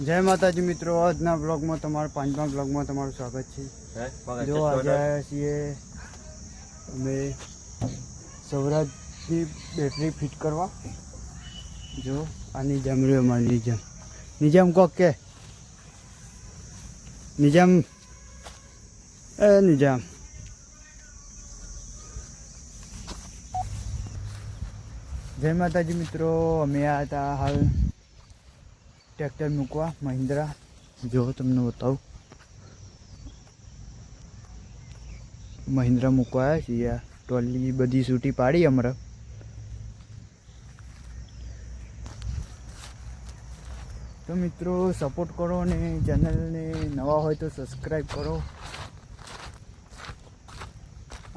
જય માતાજી મિત્રો, આજના બ્લોગમાં તમારું પાંચમા બ્લોગમાં તમારું સ્વાગત છે। જો આજે આવ્યા છીએ અમે સૌરાજની બેટરી ફિટ કરવા। જો આ નિજામ રહ્યો અમારી નિજામ કોક કે નિજામ નિજામ જય માતાજી મિત્રો, અમે આવ્યા હતા હાલ ट्रेक्टर मूकवा महिंद्रा। जो तमने बताऊँ महिंद्रा मूकवाया छे। ट्रॉली बधी सूटी पाड़ी अमरा। तो मित्रों सपोर्ट करो ने चैनल ने नवा हो तो सब्सक्राइब करो।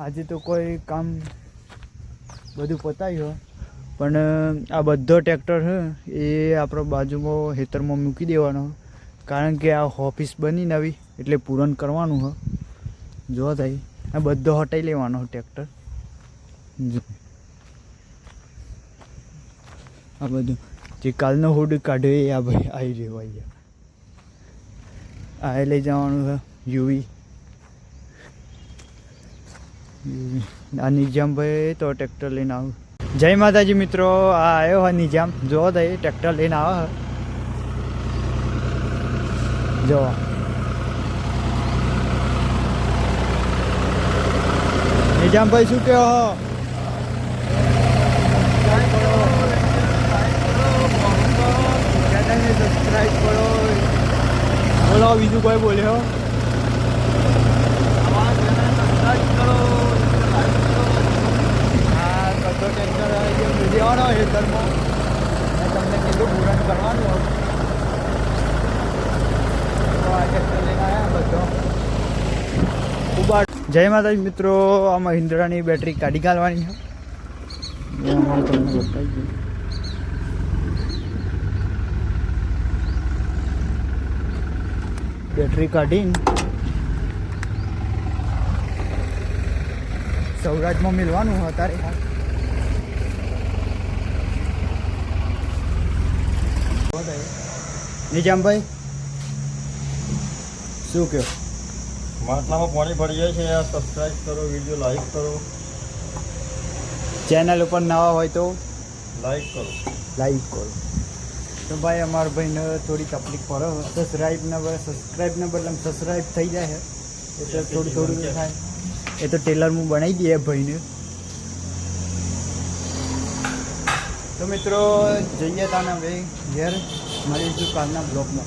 आज तो कोई काम बधु पताई हो पण आ बधो ट्रेक्टर है ये आप बाजू में हेतर में मूकी देवानो, कारण के आ ऑफिस बनी नवी एटले पूरण करवानुं है। जो थाय आ बधो हटाई लेवानो ट्रेक्टर। आ बधुं जे कालनो हुड काढ्यो ए आ भाई आई रह्यो आया आ लई जवानुं है यूवी। आ निजाम भाई तो ट्रेक्टर लईने आव। जय माताजी मित्रों, आयो है निजाम। जो थे ट्रेक्टर लेने आवा है। जो निजाम भाई शू कहो हो? चैनल ने सब्सक्राइब करो। बोलो बीजू कोई बोले हो? तो ट्रेक्टर देवानो हेतर में तमने कीधुं पूरण करवानुं हो। तो आ ट्रेक्टर लईने आया बधो उबाड़। जय माताजी मित्रों, आ महिंद्रानी बेटरी काढी काढवानी है। तमने बताई दूं। बेटरी काढीने सौराज में मिलवानुं है अत्यारे। निजाम भाई शू कहो? માટલા માં પાણી ભરી જાય છે। યાર સબસ્ક્રાઇબ કરો, વિડિયો લાઈક કરો, चैनल पर नवा हो तो લાઈક કરો। तो भाई अमार भाई ने थोड़ी तकलीफ पड़े। सब्सक्राइब ने बदले सब्सक्राइब थी जाए तो थोड़ी थोड़ी थाय। ये तो टेलर में बनाई दिए भाई ने। तो मित्रों जाइए ताने भाई घर मळीशुं कालना ब्लॉग में।